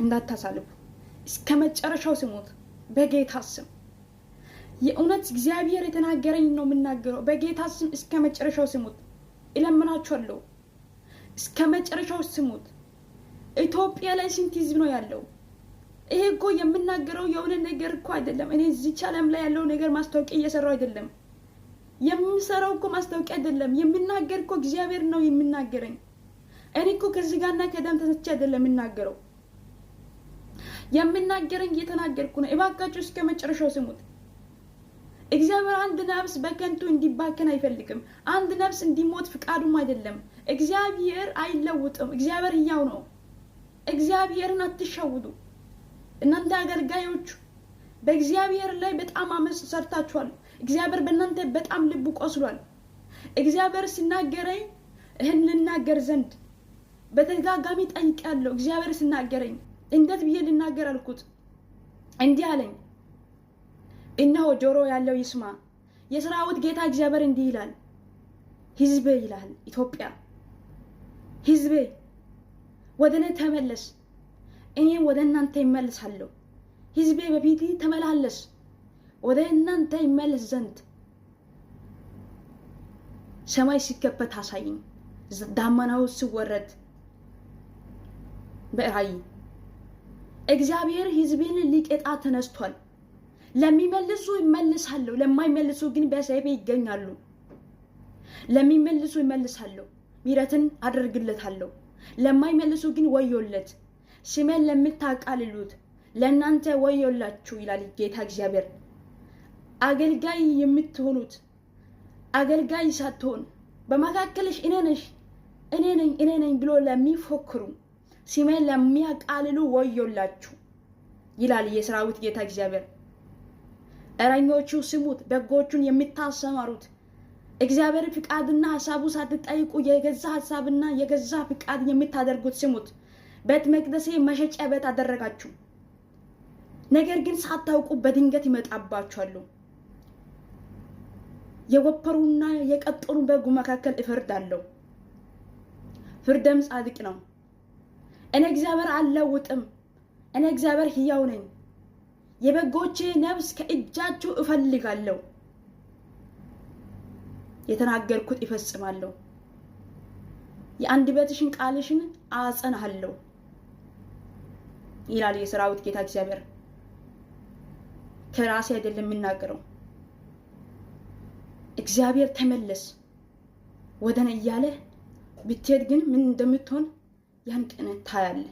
እንዳታሳልፉ እስከ መጨረሻው ስሙት በጌታ ስም። የእውነት እግዚአብሔር የተናገረኝ ነው የምናገረው። በጌታ ስም እስከ መጨረሻው ስሙት እለምናችኋለሁ። እስከ መጨረሻው ስሙት። ኢትዮጵያ ላይ ስንት ህዝብ ነው ያለው? ይሄ እኮ የምናገረው የሆነ ነገር እኮ አይደለም። እኔ እዚህ ዓለም ላይ ያለው ነገር ማስታወቂያ እየሰራው አይደለም። የምሰራው እኮ ማስታወቂያ አይደለም። የምናገር እኮ እግዚአብሔር ነው የምናገረኝ። እኔ እኮ ከዚህ ጋርና ከደም ተሰጥቼ አይደለም የምናገረው። የምናገረኝ እየተናገርኩ ነው። እባካችሁ እስከ መጨረሻው ስሙት። እግዚአብሔር አንድ ነፍስ በከንቱ እንዲባከን አይፈልግም። አንድ ነፍስ እንዲሞት ፍቃዱም አይደለም። እግዚአብሔር አይለውጥም። እግዚአብሔር ሕያው ነው። እግዚአብሔርን አትሸውዱ። እናንተ አገልጋዮች በእግዚአብሔር ላይ በጣም አመጽ ሰርታችኋል። እግዚአብሔር በእናንተ በጣም ልቡ ቆስሏል። እግዚአብሔር ሲናገረኝ ይህን ልናገር ዘንድ በተደጋጋሚ ጠይቄያለሁ። እግዚአብሔር ሲናገረኝ እንዴት ብዬ ልናገር አልኩት። እንዲህ አለኝ፣ እነሆ ጆሮ ያለው ይስማ። የሰራዊት ጌታ እግዚአብሔር እንዲህ ይላል፣ ሕዝቤ ይላል ኢትዮጵያ፣ ሕዝቤ ወደ እኔ ተመለስ፣ እኔም ወደ እናንተ ይመለሳለሁ። ሕዝቤ በፊቴ ተመላለስ፣ ወደ እናንተ ይመለስ ዘንድ ሰማይ ሲከፈት አሳየኝ፣ ዳመናው ሲወረድ በራእይ። እግዚአብሔር ሕዝቤን ሊቀጣ ተነስቷል። ለሚመልሱ ይመልሳለሁ፣ ለማይመልሱ ግን በሰይፍ ይገኛሉ። ለሚመልሱ ይመልሳለሁ፣ ምሕረትን አደርግለታለሁ። ለማይመልሱ ግን ወዮለት። ስሜን ለምታቃልሉት ለእናንተ ወዮላችሁ ይላል ጌታ እግዚአብሔር። አገልጋይ የምትሆኑት አገልጋይ ሳትሆን በመካከልሽ እኔ ነኝ ብሎ ለሚፎክሩ ስሜን ለሚያቃልሉ ወዮላችሁ ይላል የሰራዊት ጌታ እግዚአብሔር። እረኞቹ ስሙት፣ በጎቹን የምታሰማሩት እግዚአብሔር ፍቃድና ሐሳቡ ሳትጠይቁ የገዛ ሐሳብና የገዛ ፍቃድ የምታደርጉት ስሙት። ቤተ መቅደሴ መሸጫ ቤት አደረጋችሁ፣ ነገር ግን ሳታውቁ በድንገት ይመጣባችኋል። የወፈሩና የቀጠኑ በጉ መካከል እፈርዳለሁ፣ ፍርድም ጻድቅ ነው። እኔ እግዚአብሔር አልለውጥም። እኔ እግዚአብሔር ሕያው ነኝ። የበጎቼ ነፍስ ከእጃችሁ እፈልጋለሁ። የተናገርኩት ይፈጽማለሁ። የአንደበትሽን ቃልሽን አጸናለሁ ይላል የሰራዊት ጌታ እግዚአብሔር። ከራሴ አይደለም የምናገረው። እግዚአብሔር ተመለስ ወደኔ እያለ ብትሄድ ግን ምን እንደምትሆን ያን ቀን ታያለህ።